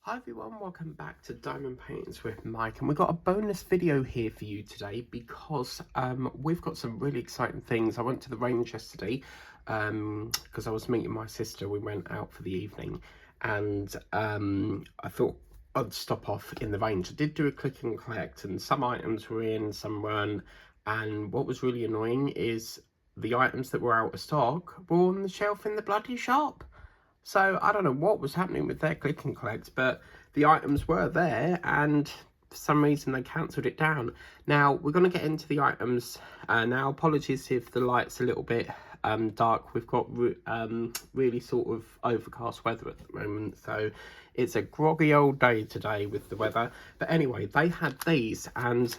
Hi everyone, welcome back to Diamond Paintings with Mike, and we've got a bonus video here for you today because we've got some really exciting things. I went to the range yesterday because I was meeting my sister. We went out for the evening and I thought I'd stop off in the range. I did do a click and collect and some items were in, some weren't, and what was really annoying is the items that were out of stock were on the shelf in the bloody shop. So I don't know what was happening with their click and collect, but the items were there and for some reason they cancelled it down. Now we're going to get into the items now. Apologies if the light's a little bit dark. We've got really sort of overcast weather at the moment, so it's a groggy old day today with the weather. But anyway, they had these, and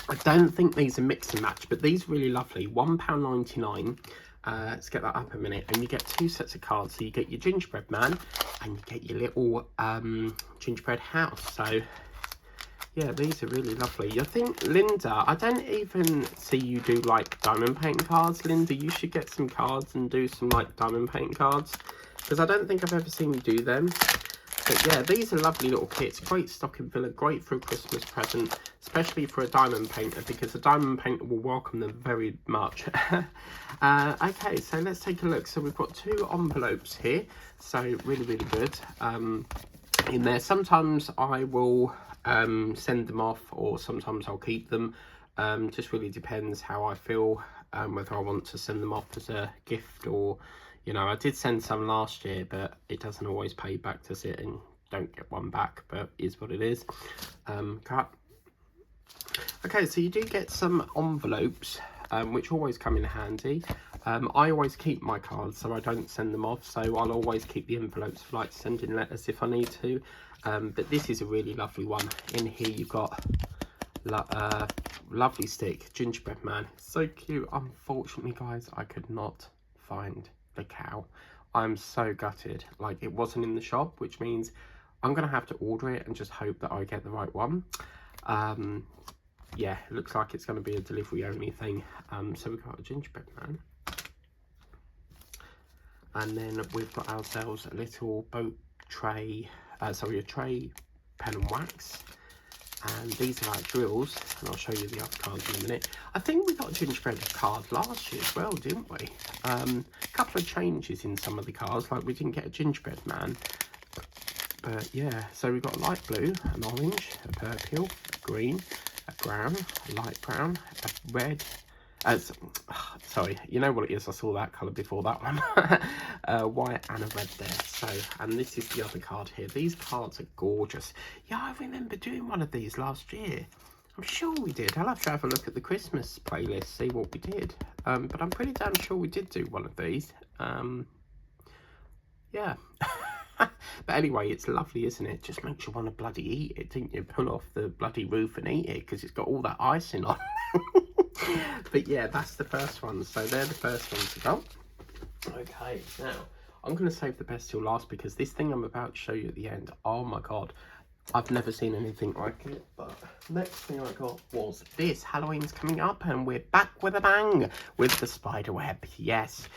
I don't think these are mix and match, but these are really lovely. £1.99. Let's get that up a minute, and you get two sets of cards. So you get your gingerbread man and you get your little gingerbread house. So yeah, these are really lovely. I think Linda, I don't even see you do like diamond painting cards. Linda, you should get some cards and do some like diamond painting cards, because I don't think I've ever seen you do them. But yeah, these are lovely little kits, great stocking filler, great for a Christmas present, especially for a diamond painter, because a diamond painter will welcome them very much. Okay, so let's take a look. So we've got two envelopes here, so really, really good in there. Sometimes I will send them off, or sometimes I'll keep them. Just really depends how I feel, whether I want to send them off as a gift or... You know, I did send some last year, but it doesn't always pay back to sit and don't get one back, but is what it is. Cut. Okay, so you do get some envelopes, which always come in handy. I always keep my cards, so I don't send them off, so I'll always keep the envelopes for like sending letters if I need to. But this is a really lovely one. In here you've got lovely stick, gingerbread man. So cute. Unfortunately, guys, I could not find the cow. I'm so gutted. Like, it wasn't in the shop, which means I'm gonna have to order it and just hope that I get the right one. Yeah, it looks like it's gonna be a delivery only thing. So we've got a gingerbread man, and then we've got ourselves a little boat tray, a tray, pen and wax. And these are our drills, and I'll show you the other cards in a minute. I think we got a gingerbread card last year as well, didn't we? A couple of changes in some of the cards, like we didn't get a gingerbread man. But yeah, so we've got a light blue, an orange, a purple, a green, a brown, a light brown, a red. Sorry, you know what it is, I saw that colour before that one. White and a red there. So, and this is the other card here. These cards are gorgeous. Yeah, I remember doing one of these last year. I'm sure we did. I'll have to have a look at the Christmas playlist, see what we did. But I'm pretty damn sure we did do one of these. Yeah. But anyway, it's lovely, isn't it? Just makes you want to bloody eat it, didn't you? Pull off the bloody roof and eat it, because it's got all that icing on. But yeah, that's the first one. So they're the first ones to go. Okay, now I'm going to save the best till last, because this thing I'm about to show you at the end, oh my god, I've never seen anything like it. But next thing I got was this. Halloween's coming up and we're back with a bang with the spider web. Yes,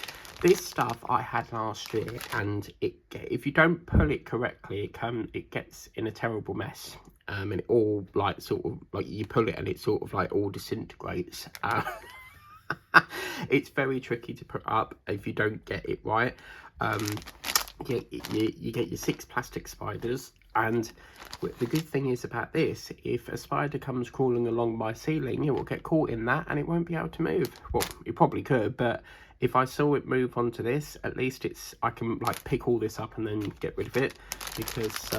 this stuff I had last year, and if you don't pull it correctly, it gets in a terrible mess. And it all like sort of like you pull it and it sort of like all disintegrates. It's very tricky to put up if you don't get it right. You get your 6 plastic spiders, and the good thing is about this, if a spider comes crawling along my ceiling, it will get caught in that and it won't be able to move. Well, it probably could, but if I saw it move onto this, at least I can like pick all this up and then get rid of it, because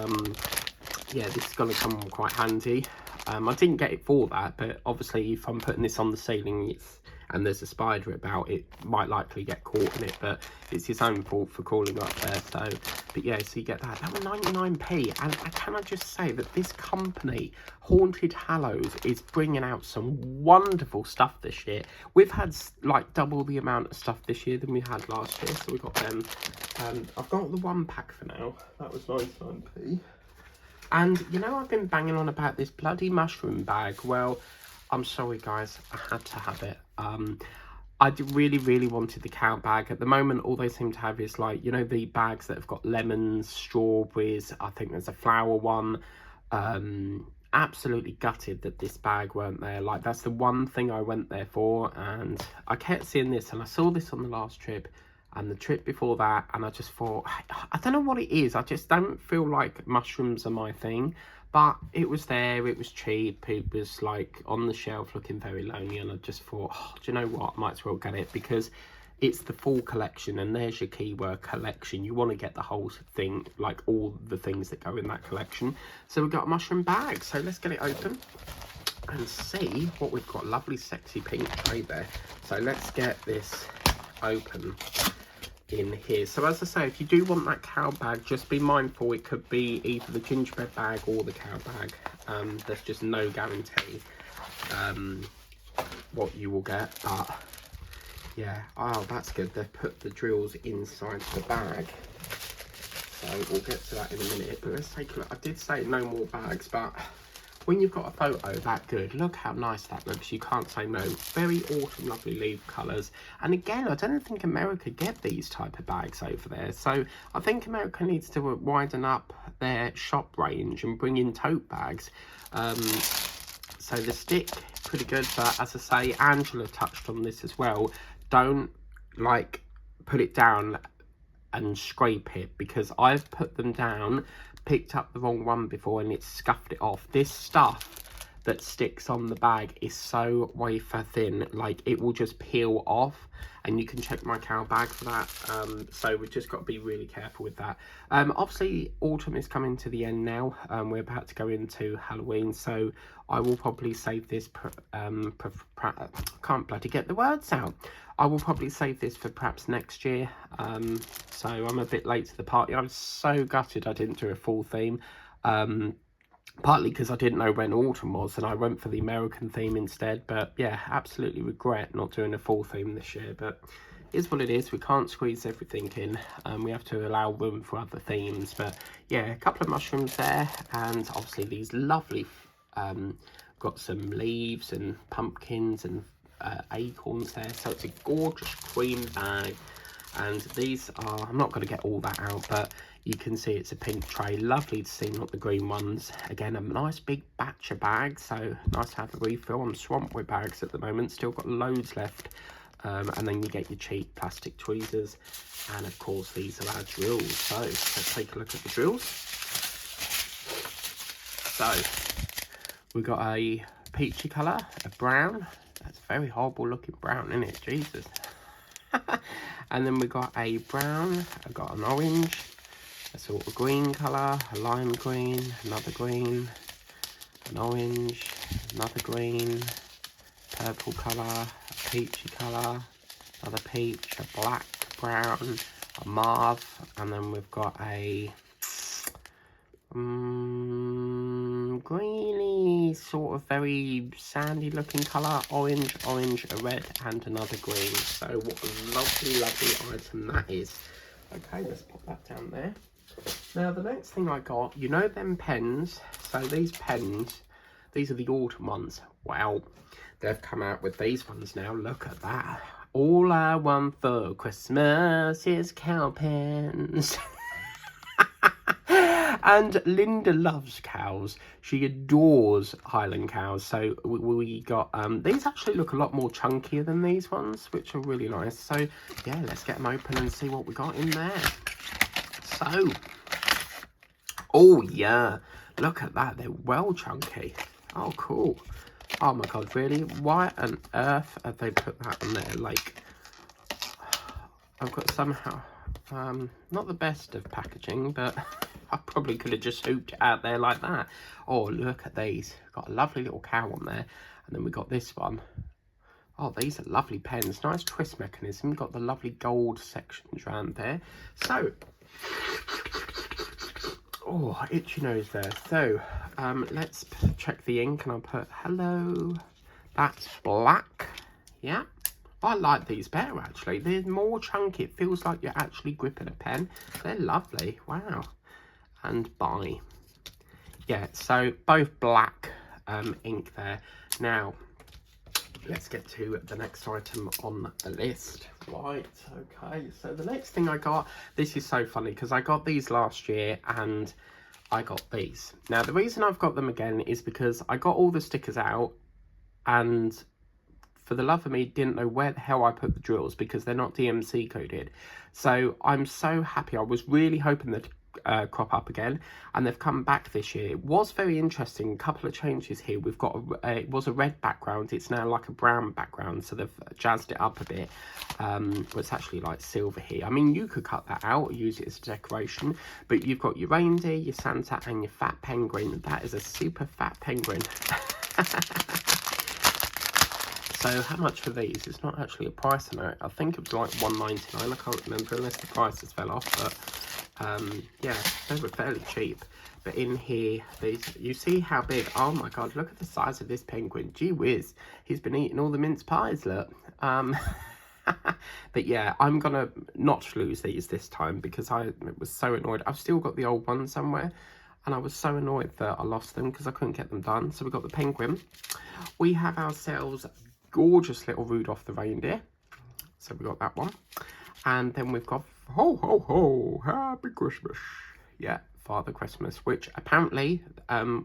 yeah, this is going to come quite handy. I didn't get it for that, but obviously if I'm putting this on the ceiling and there's a spider about, it might likely get caught in it, but it's his own fault for crawling up there. So, but yeah, so you get that. That was 99p, and can I just say that this company, Haunted Hallows, is bringing out some wonderful stuff this year. We've had like double the amount of stuff this year than we had last year, so we got them. And I've got the 1 pack for now. That was 99p. And, you know, I've been banging on about this bloody mushroom bag. Well, I'm sorry, guys. I had to have it. I really wanted the cow bag. At the moment, all they seem to have is like, you know, the bags that have got lemons, strawberries. I think there's a flower one. Absolutely gutted that this bag weren't there. Like, that's the one thing I went there for, and I kept seeing this, and I saw this on the last trip and the trip before that, and I just thought, I don't know what it is. I just don't feel like mushrooms are my thing. But it was there, it was cheap, it was like on the shelf looking very lonely, and I just thought, oh, do you know what, I might as well get it, because it's the full collection, and there's your keyword, collection. You want to get the whole thing, like all the things that go in that collection. So we've got a mushroom bag, so let's get it open and see what we've got. Lovely sexy pink tray there. So let's get this open in here. So as I say, if you do want that cow bag, just be mindful it could be either the gingerbread bag or the cow bag. There's just no guarantee what you will get, but yeah. Oh, that's good, they've put the drills inside the bag, so we'll get to that in a minute. But let's take a look. I did say no more bags, but when you've got a photo that good, look how nice that looks. You can't say no. Very autumn, lovely leaf colours. And again, I don't think America get these type of bags over there. So I think America needs to widen up their shop range and bring in tote bags. So the stick, pretty good. But as I say, Angela touched on this as well. Don't, like, put it down and scrape it, because I've put them down, picked up the wrong one before, and it scuffed it off. This stuff that sticks on the bag is so wafer thin, like it will just peel off, and you can check my cow bag for that. So we've just got to be really careful with that. Obviously autumn is coming to the end now. We're about to go into Halloween, so I will probably save this can't bloody get the words out. I will probably save this for perhaps next year. So I'm a bit late to the party. I was so gutted I didn't do a full theme. Partly because I didn't know when autumn was, and I went for the American theme instead. But yeah, absolutely regret not doing a full theme this year. But it's what it is. We can't squeeze everything in. We have to allow room for other themes. But yeah, a couple of mushrooms there, and obviously these lovely, got some leaves and pumpkins and acorns there. So it's a gorgeous cream bag. And these are, I'm not going to get all that out, but you can see it's a pink tray. Lovely to see, not the green ones. Again, a nice big batch of bags, so nice to have a refill. I'm swamped with bags at the moment, still got loads left. And then you get your cheap plastic tweezers, and of course these are our drills. So let's take a look at the drills. So we've got a peachy colour, a brown. That's very horrible looking brown, isn't it? Jesus. And then we got a brown, I got an orange, a sort of green colour, a lime green, another green, an orange, another green, purple colour, a peachy colour, another peach, a black, brown, a mauve, and then we've got a greeny, sort of very sandy looking colour, orange, a red, and another green. So what a lovely item that is. Okay, let's put that down there. Now the next thing I got, you know them pens, so these pens, these are the autumn ones. Wow, they've come out with these ones now. Look at that. All I want for Christmas is cow pens. And Linda loves cows. She adores Highland cows. So we got, these actually look a lot more chunkier than these ones, which are really nice. So yeah, let's get them open and see what we got in there. So, oh yeah, look at that. They're well chunky. Oh, cool. Oh my God, really? Why on earth have they put that on there? Like, I've got somehow, not the best of packaging, but I probably could have just hooped it out there like that. Oh, look at these. Got a lovely little cow on there. And then we got this one. Oh, these are lovely pens. Nice twist mechanism. Got the lovely gold sections around there. So, oh, itchy nose there. So, let's check the ink, and I'll put hello. That's black. Yeah. I like these better, actually. They're more chunky. It feels like you're actually gripping a pen. They're lovely. Wow. And bye. Yeah, so both black ink there. Now, let's get to the next item on the list. Right, okay, so the next thing I got, this is so funny because I got these last year and I got these. Now, the reason I've got them again is because I got all the stickers out and for the love of me, didn't know where the hell I put the drills because they're not DMC coded. So I'm so happy. I was really hoping they'd crop up again, and they've come back this year. It was very interesting. A couple of changes here. We've got it was a red background. It's now like a brown background, so they've jazzed it up a bit. Well, it's actually like silver here. I mean, you could cut that out or use it as a decoration, but you've got your reindeer, your Santa, and your fat penguin. That is a super fat penguin. So how much for these? It's not actually a price on it. I think it was like $1.99. I can't remember unless the prices fell off. But yeah, they were fairly cheap. But in here, these, you see how big? Oh my God, look at the size of this penguin. Gee whiz, he's been eating all the mince pies, look. But yeah, I'm gonna not lose these this time because I was so annoyed. I've still got the old one somewhere. And I was so annoyed that I lost them because I couldn't get them done. So we got the penguin. We have ourselves gorgeous little Rudolph the reindeer, so we got that one, and then we've got ho ho ho, happy Christmas, yeah, Father Christmas, which apparently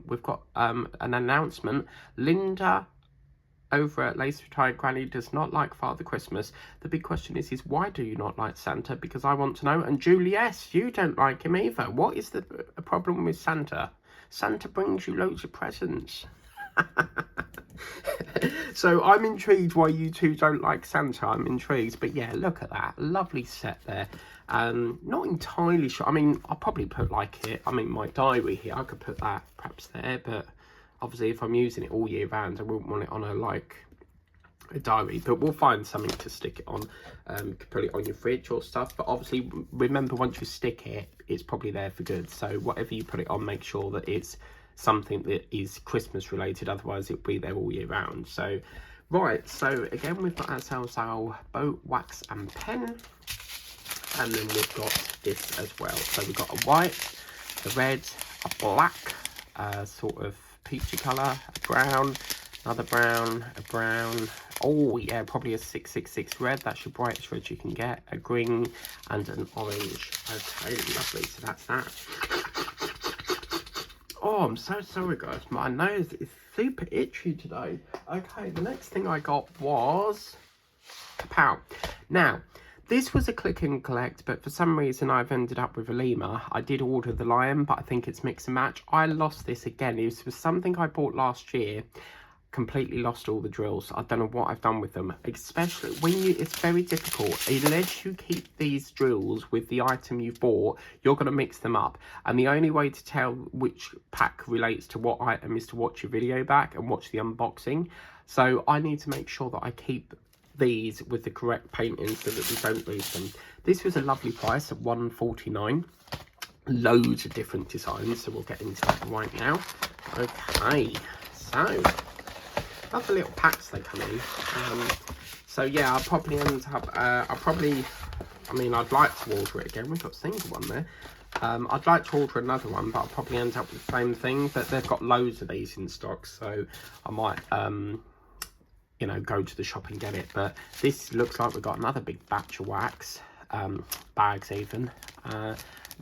we've got an announcement. Linda over at Lace Retired Granny does not like Father Christmas. The big question is why do you not like Santa? Because I want to know. And Julie, yes, you don't like him either. What is the problem with Santa? Santa brings you loads of presents. So I'm intrigued why you two don't like Santa. I'm intrigued, but yeah, look at that lovely set there. Not entirely sure. I mean, I'll probably put like it. I mean, my diary here, I could put that perhaps there, but obviously if I'm using it all year round, I wouldn't want it on a diary. But we'll find something to stick it on. You could put it on your fridge or stuff. But obviously, remember, once you stick it, it's probably there for good. So whatever you put it on, make sure that it's something that is Christmas related, otherwise it'll be there all year round. So right, so again we've got ourselves our boat, wax and pen, and then we've got this as well. So we've got a white, a red, a black, sort of peachy colour, a brown, another brown, a brown, oh yeah, probably a 666 red, that's your brightest red you can get, a green and an orange. Okay, lovely, so that's that. Oh, I'm so sorry, guys. My nose is super itchy today. Okay, the next thing I got was kapow. Now, this was a click and collect, but for some reason I've ended up with a lemur. I did order the lion, but I think it's mix and match. I lost this again. This was something I bought last year. Completely lost all the drills. I don't know what I've done with them, especially when it's very difficult unless you keep these drills with the item you've bought. You're going to mix them up, and the only way to tell which pack relates to what item is to watch your video back and watch the unboxing. So I need to make sure that I keep these with the correct painting so that we don't lose them. This was a lovely price at $1.49. Loads of different designs, so we'll get into that right now. Okay, so other little packs they come in. So yeah, I'll probably end up, I mean, I'd like to order it again. We've got a single one there. I'd like to order another one, but I'll probably end up with the same thing. But they've got loads of these in stock, so I might, you know, go to the shop and get it. But this looks like we've got another big batch of wax, bags even.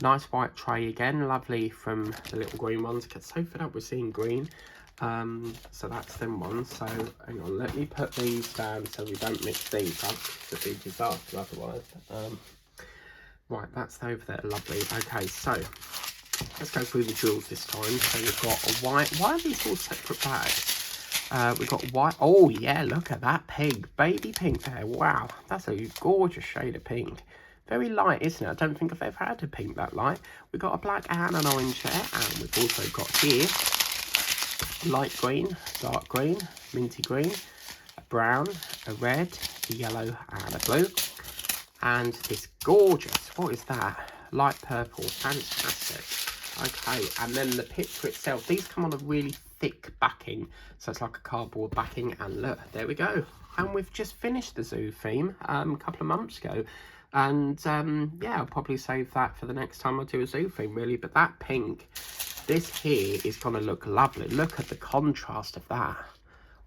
Nice white tray again, lovely from the little green ones. I get so fed up with seeing green. So that's them ones. So hang on, let me put these down so we don't mix these up. It'd be a disaster otherwise. Right, that's over there, lovely. Okay, so let's go through the jewels this time. So we've got a white. Why are these all separate bags? We've got white. Oh yeah, look at that pink, baby pink there. Wow, that's a gorgeous shade of pink. Very light, isn't it? I don't think I've ever had a pink that light. We've got a black and an orange there, and we've also got here light green, dark green, minty green, a brown, a red, a yellow and a blue, and this gorgeous, what is that, light purple, fantastic. Okay, and then the picture itself, these come on a really thick backing, so it's like a cardboard backing, and look, there we go. And we've just finished the zoo theme a couple of months ago, and yeah, I'll probably save that for the next time I do a zoo theme really. But that pink, this here is going to look lovely. Look at the contrast of that.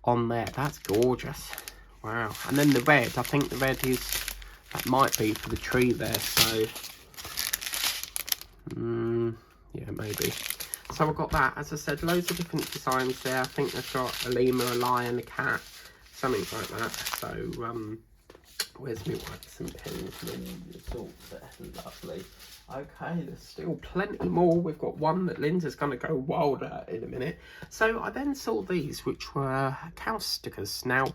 on there. That's gorgeous. Wow. And then the red, I think the red is, that might be for the tree there, so yeah, maybe. So I've got that. As I said, loads of different designs there. I think they've got a lemur, a lion, a cat, something like that. So where's my wax and pens and all sorts there? Lovely. Okay, there's still plenty more. We've got one that Linda's going to go wild at in a minute. So I then saw these, which were cow stickers. Now,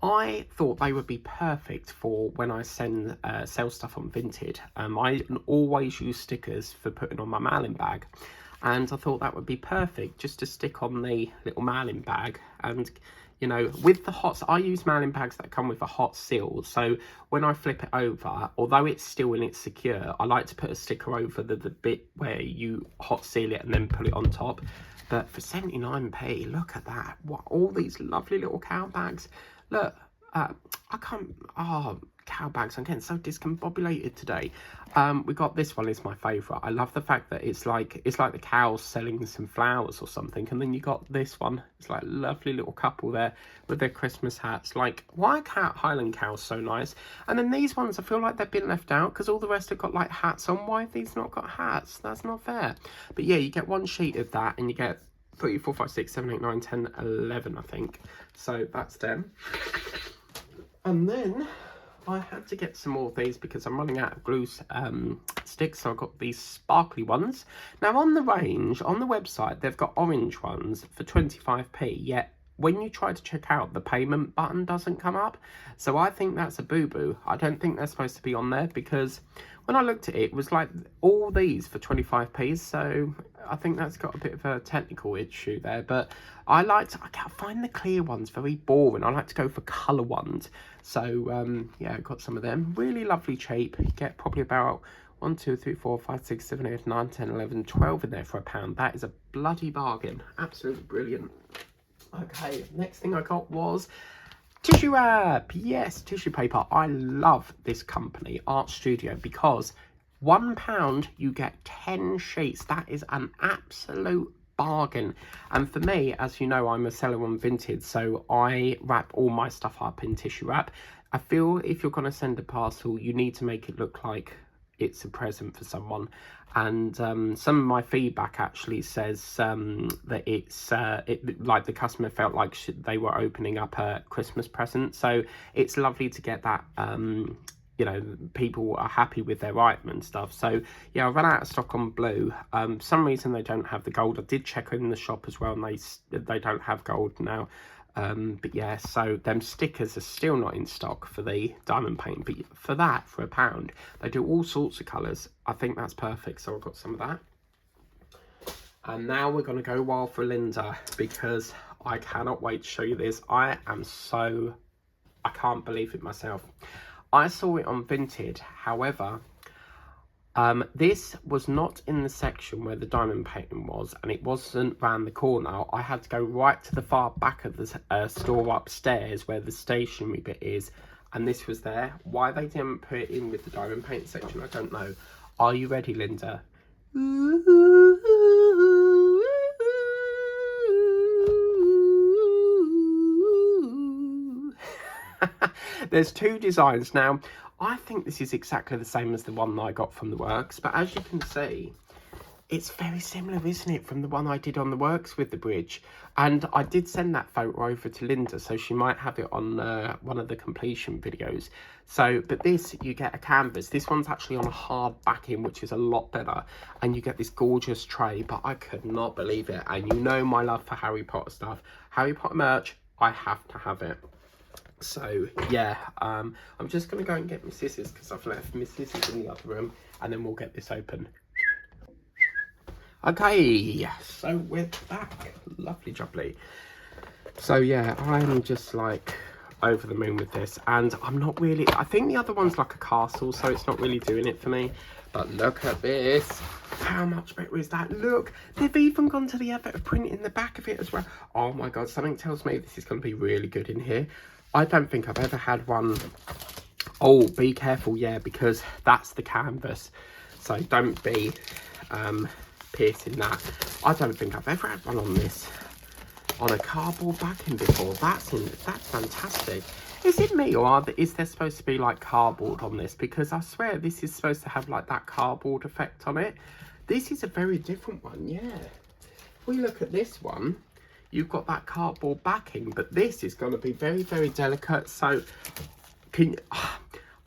I thought they would be perfect for when I sell stuff on Vinted. I always use stickers for putting on my mailing bag, and I thought that would be perfect just to stick on the little mailing bag. And you know, with the hot, I use mailing bags that come with a hot seal, so when I flip it over, although it's still in its secure, I like to put a sticker over the bit where you hot seal it and then put it on top. But for 79p, look at that. What, all these lovely little cow bags. Look, I can't, cow bags, I'm getting so discombobulated today. We got this one, is my favourite. I love the fact that it's like the cows selling some flowers or something, and then you got this one. It's like a lovely little couple there with their Christmas hats. Like, why are Highland cows so nice? And then these ones, I feel like they've been left out because all the rest have got like hats on. Why have these not got hats? That's not fair. But yeah, you get one sheet of that and you get 3, 4, 5, 6, 7, 8, 9, 10, 11, I think. So that's them. And then I had to get some more of these because I'm running out of glue sticks, so I got these sparkly ones. Now on the range, on the website, they've got orange ones for 25p, yet when you try to check out, the payment button doesn't come up. So I think that's a boo-boo. I don't think they're supposed to be on there, because when I looked at it, it was like all these for 25p, so I think that's got a bit of a technical issue there. But I find the clear ones very boring. I like to go for colour ones. So yeah, I got some of them. Really lovely cheap. You get probably about 1, 2, 3, 4, 5, 6, 7, 8, 9, 10, 11, 12 in there for £1. That is a bloody bargain. Absolutely brilliant. Okay, next thing I got was tissue wrap. Yes, tissue paper. I love this company, Art Studio, because £1 you get 10 sheets. That is an absolute bargain. And for me, as you know, I'm a seller on Vinted, so I wrap all my stuff up in tissue wrap. I feel if you're going to send a parcel, you need to make it look like it's a present for someone. And some of my feedback actually says that it's like the customer felt like they were opening up a Christmas present. So it's lovely to get that, you know, people are happy with their item and stuff. So yeah, I ran out of stock on blue. For some reason they don't have the gold. I did check in the shop as well, and they don't have gold now. But yeah, so them stickers are still not in stock for the diamond paint, but for that, for £1, they do all sorts of colours. I think that's perfect, so I've got some of that. And now we're going to go wild for Linda, because I cannot wait to show you this. I can't believe it myself. I saw it on Vinted, however, this was not in the section where the diamond painting was, and it wasn't round the corner. I had to go right to the far back of the store upstairs where the stationery bit is, and this was there. Why they didn't put it in with the diamond paint section, I don't know. Are you ready, Linda? There's two designs. Now, I think this is exactly the same as the one that I got from the works, but as you can see, it's very similar, isn't it, from the one I did on the works with the bridge. And I did send that photo over to Linda, so she might have it on one of the completion videos. So, but this, you get a canvas. This one's actually on a hard backing, which is a lot better, and you get this gorgeous tray. But I could not believe it. And you know my love for Harry Potter stuff. Harry Potter merch, I have to have it. So yeah, I'm just going to go and get my scissors, because I've left my scissors in the other room, and then we'll get this open. Okay, so we're back. Lovely jubbly. So yeah, I'm just like over the moon with this, and I'm not really, I think the other one's like a castle, so it's not really doing it for me. But look at this. How much better is that? Look, they've even gone to the effort of printing the back of it as well. Oh my god, something tells me this is going to be really good in here. I don't think I've ever had one. Oh, be careful, yeah, because that's the canvas. So don't be piercing that. I don't think I've ever had one on this. on a cardboard backing before. That's fantastic. Is it me, or is there supposed to be like cardboard on this? Because I swear this is supposed to have like that cardboard effect on it. This is a very different one, yeah. If we look at this one, you've got that cardboard backing, but this is going to be very, very delicate. So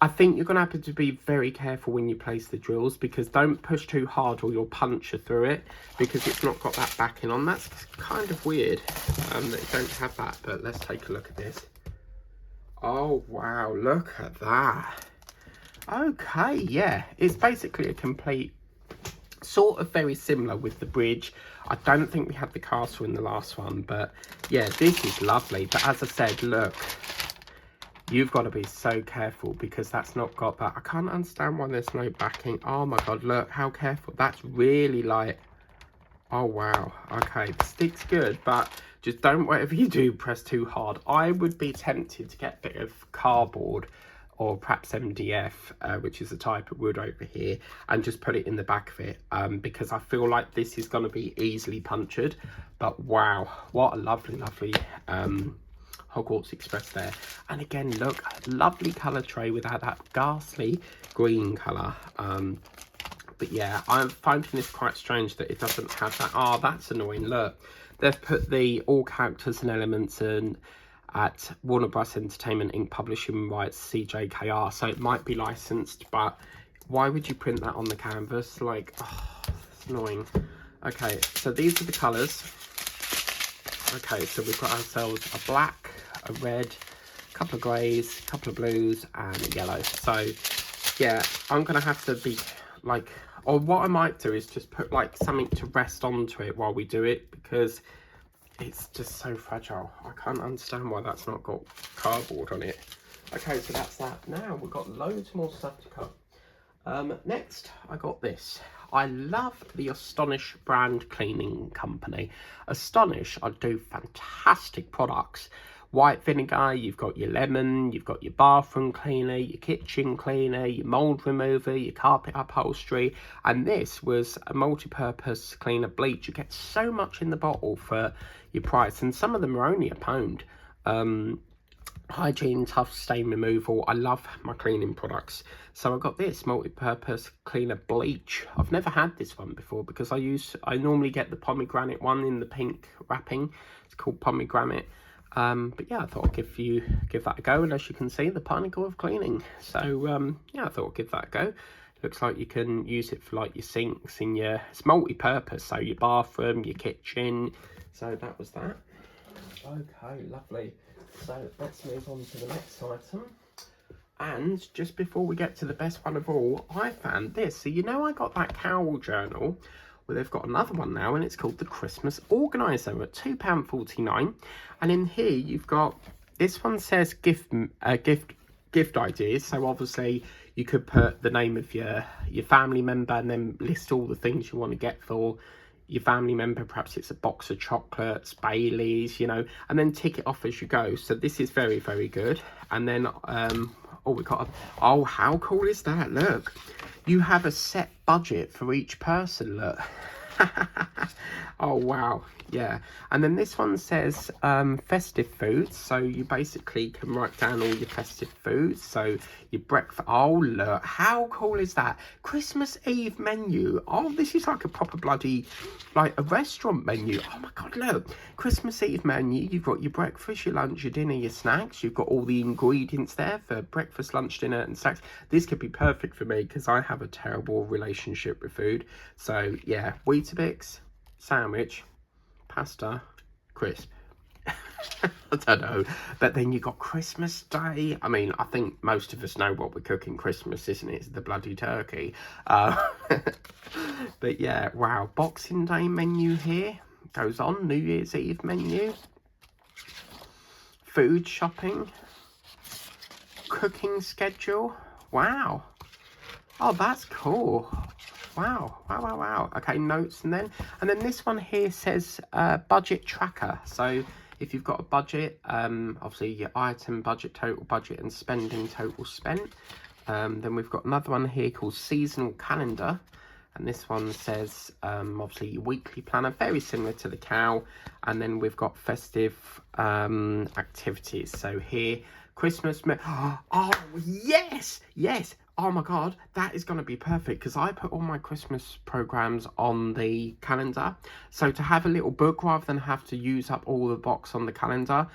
I think you're going to have to be very careful when you place the drills, because don't push too hard or you'll puncture through it, because it's not got that backing on. That's kind of weird that you don't have that, but let's take a look at this. Oh, wow, look at that. Okay, yeah, it's basically a complete, sort of very similar with the bridge. I don't think we had the castle in the last one, but yeah, this is lovely. But as I said, look, you've got to be so careful, because that's not got that. I can't understand why there's no backing. Oh my God, look how careful. That's really light. Oh wow. Okay, the stick's good, but just don't, whatever you do, press too hard. I would be tempted to get a bit of cardboard, or perhaps MDF, which is a type of wood over here, and just put it in the back of it, because I feel like this is going to be easily punctured. But wow, what a lovely, lovely Hogwarts Express there. And again, look, lovely colour tray without that ghastly green colour. But yeah, I'm finding this quite strange that it doesn't have that. Oh, that's annoying. Look, they've put the all characters and elements in at Warner Bros. Entertainment Inc. publishing rights CJKR, so it might be licensed, but why would you print that on the canvas? Like, oh, it's annoying. Okay, so these are the colours. Okay, so we've got ourselves a black, a red, a couple of greys, a couple of blues, and a yellow. So yeah, I'm gonna have to be like, or what I might do is just put like something to rest onto it while we do it, because it's just so fragile. I can't understand why that's not got cardboard on it. Okay, so that's that. Now we've got loads more stuff to cut. Next, I got this. I love the Astonish brand cleaning company. Astonish do fantastic products. White vinegar, you've got your lemon, you've got your bathroom cleaner, your kitchen cleaner, your mold remover, your carpet upholstery, and this was a multi-purpose cleaner bleach. You get so much in the bottle for your price, and some of them are only £1. Hygiene, tough stain removal. I love my cleaning products, so I got this multi-purpose cleaner bleach. I've never had this one before, because I normally get the pomegranate one in the pink wrapping. It's called pomegranate. But yeah, I thought I'd give that a go, and as you can see, the pinnacle of cleaning. So yeah, I thought I'd give that a go. Looks like you can use it for like your sinks in your, it's multi-purpose, so your bathroom, your kitchen. So that was that. Okay, lovely. So let's move on to the next item. And just before we get to the best one of all, I found this. So you know I got that cowl journal. Well, they've got another one now, and it's called the Christmas Organiser at £2.49. And in here you've got, this one says gift ideas. So obviously you could put the name of your family member, and then list all the things you want to get for your family member. Perhaps it's a box of chocolates, Baileys, you know, and then tick it off as you go. So this is very, very good. And then oh, we got oh, how cool is that? Look, you have a set budget for each person. Look. Oh wow, yeah. And then this one says festive foods, so you basically can write down all your festive foods. So your breakfast, oh look, how cool is that? Christmas Eve menu. Oh, this is like a proper bloody, like a restaurant menu. Oh my God, look, Christmas Eve menu. You've got your breakfast, your lunch, your dinner, your snacks. You've got all the ingredients there for breakfast, lunch, dinner and snacks. This could be perfect for me, because I have a terrible relationship with food. So yeah, Weetabix, sandwich, pasta, crisp. I don't know. But then you got Christmas Day. I mean, I think most of us know what we're cooking Christmas, isn't it? It's the bloody turkey. But yeah, wow. Boxing Day menu here. Goes on. New Year's Eve menu. Food shopping. Cooking schedule. Wow. Oh, that's cool. Wow, wow, wow, wow. Okay, notes, and then this one here says budget tracker. So if you've got a budget, obviously your item budget, total budget, and spending total spent. Then we've got another one here called seasonal calendar. And this one says, obviously, your weekly planner, very similar to the cow. And then we've got festive activities. So here, Christmas. Oh, yes, yes. Oh my God, that is going to be perfect because I put all my Christmas programs on the calendar. So to have a little book rather than have to use up all the box on the calendar,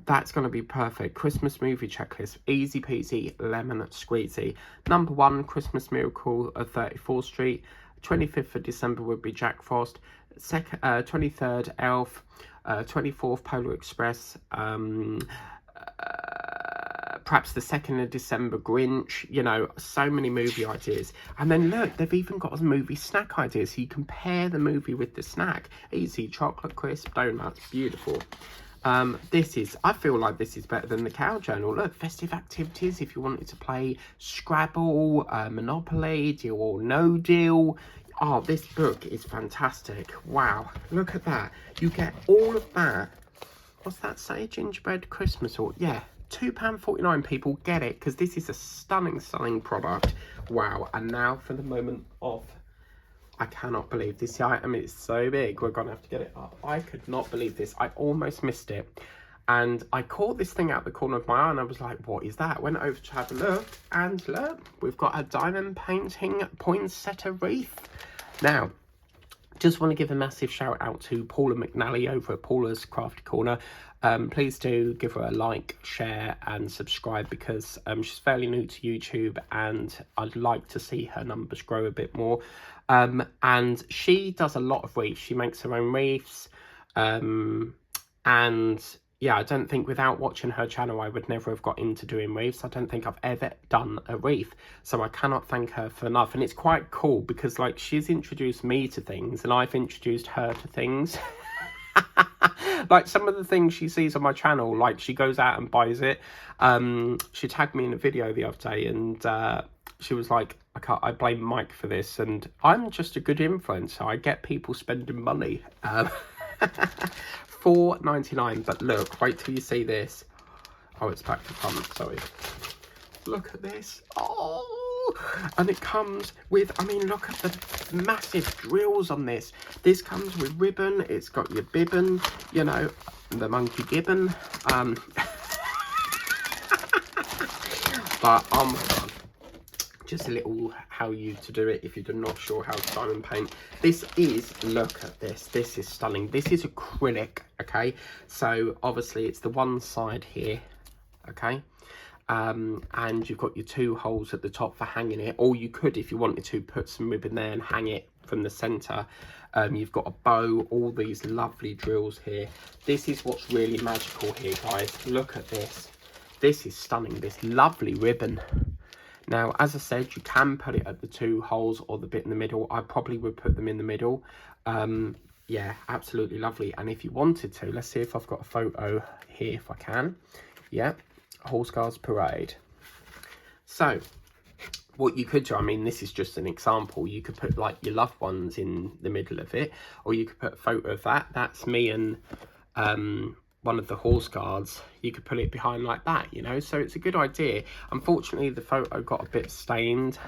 that's going to be perfect. Christmas movie checklist, easy peasy, lemon squeezy. Number 1, Christmas Miracle of 34th Street. 25th of December would be Jack Frost. 23rd, Elf. 24th, Polar Express. Perhaps the 2nd of December, Grinch. You know, so many movie ideas. And then look, they've even got a movie snack idea, so you can pair the movie with the snack. Easy, chocolate crisp, donuts, beautiful. I feel like this is better than the cow journal. Look, festive activities if you wanted to play Scrabble, Monopoly, Deal or No Deal. Oh, this book is fantastic. Wow, look at that. You get all of that. What's that say? Gingerbread Christmas or yeah. £2.49, people, get it, because this is a stunning product. Wow. And now for the moment of, I cannot believe this item is so big. We're gonna have to get it up. I could not believe this. I almost missed it, and I caught this thing out the corner of my eye and I was like, what is that? Went over to have a look, and look, we've got a diamond painting poinsettia wreath. Now, just want to give a massive shout out to Paula McNally over at Paula's Crafty Corner. Please do give her a like, share and subscribe because she's fairly new to YouTube and I'd like to see her numbers grow a bit more. And she does a lot of wreaths. She makes her own wreaths. And yeah, I don't think without watching her channel, I would never have got into doing wreaths. I don't think I've ever done a wreath. So I cannot thank her for enough. And it's quite cool because like she's introduced me to things and I've introduced her to things. Like some of the things she sees on my channel, like she goes out and buys it. She tagged me in a video the other day and she was like, I blame Mike for this, and I'm just a good influencer. I get people spending money. $4.99, but look, wait till you see this. Oh, it's back to front, sorry. Look at this. Oh, and it comes with, I mean, look at the massive drills on this. This comes with ribbon. It's got your bibbon, you know, the monkey gibbon. But oh my God, just a little how you to do it if you're not sure how to diamond paint. This is, look at this. This is stunning. This is acrylic, okay? So obviously it's the one side here, okay? And you've got your 2 holes at the top for hanging it, or you could, if you wanted to, put some ribbon there and hang it from the center. You've got a bow, all these lovely drills here. This is what's really magical here, guys. Look at this. This is stunning, this lovely ribbon. Now, as I said, you can put it at the 2 holes or the bit in the middle. I probably would put them in the middle. Yeah, absolutely lovely. And if you wanted to, let's see if I've got a photo here, if I can. Yeah. Horse Guards Parade. So what you could do, I mean, this is just an example, you could put like your loved ones in the middle of it, or you could put a photo of that. That's me and one of the horse guards. You could put it behind like that, you know, so it's a good idea. Unfortunately the photo got a bit stained,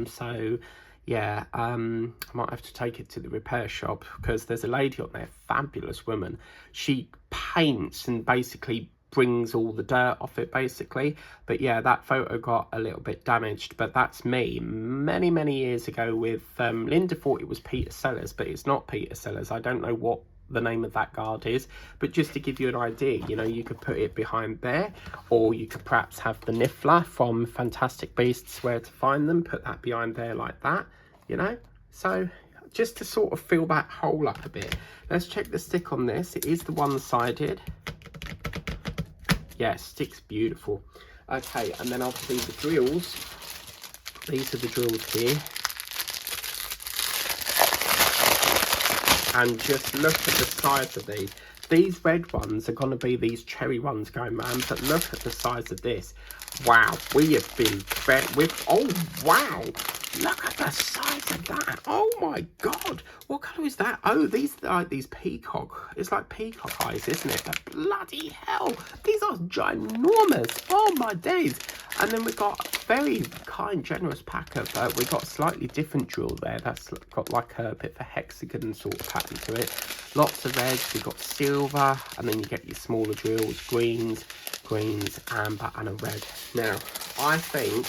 so yeah, I might have to take it to the repair shop because there's a lady on there, fabulous woman. She paints and basically brings all the dirt off it basically. But yeah, that photo got a little bit damaged, but that's me many years ago with Linda thought it was Peter Sellers, but it's not Peter Sellers. I don't know what the name of that guard is, but just to give you an idea, you know, you could put it behind there, or you could perhaps have the Niffler from Fantastic Beasts Where to Find Them, put that behind there like that, you know. So just to sort of fill that hole up a bit. Let's check the stick on this. It is the one-sided. Yeah, stick's beautiful. Okay, and then obviously the drills. These are the drills here. And just look at the size of these. These red ones are going to be these cherry ones going round, but look at the size of this. Wow, we have been fed with, oh wow, look at the size of that. Oh my god, what colour is that? Oh, these are like these peacock, it's like peacock eyes, isn't it? But bloody hell, these are ginormous. Oh my days. And then we've got a very kind, generous pack of, we've got a slightly different drill there. That's got like a bit of a hexagon sort of pattern to it. Lots of reds, we've got silver, and then you get your smaller drills, greens, amber, and a red. Now, I think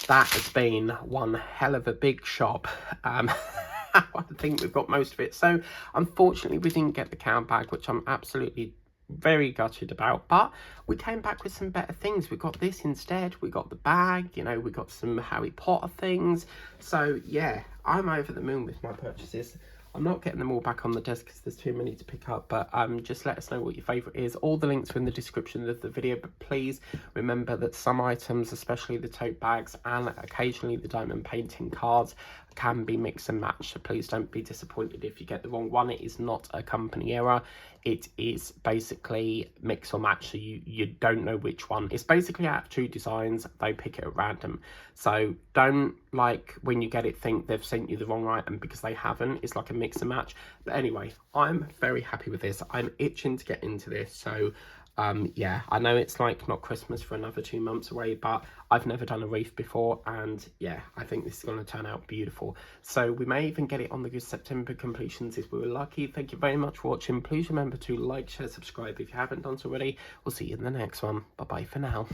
that has been one hell of a big shop. I think we've got most of it. So, unfortunately, we didn't get the count bag, which I'm absolutely very gutted about, but we came back with some better things. We got this instead, we got the bag, you know, we got some Harry Potter things. So yeah, I'm over the moon with my purchases. I'm not getting them all back on the desk because there's too many to pick up, but just let us know what your favourite is. All the links are in the description of the video, but please remember that some items, especially the tote bags and occasionally the diamond painting cards, can be mix and match. So please don't be disappointed if you get the wrong one. It is not a company error. It is basically mix or match, so you don't know which one. It's basically out of 2 designs, they pick it at random. So don't, like, when you get it, think they've sent you the wrong item, because they haven't. It's like a mix and match. But anyway, I'm very happy with this. I'm itching to get into this. So yeah, I know it's like not Christmas for another 2 months away, but I've never done a wreath before, and yeah, I think this is going to turn out beautiful. So we may even get it on the good September completions if we were lucky. Thank you very much for watching. Please remember to like, share, subscribe if you haven't done so already. We'll see you in the next one. Bye bye for now.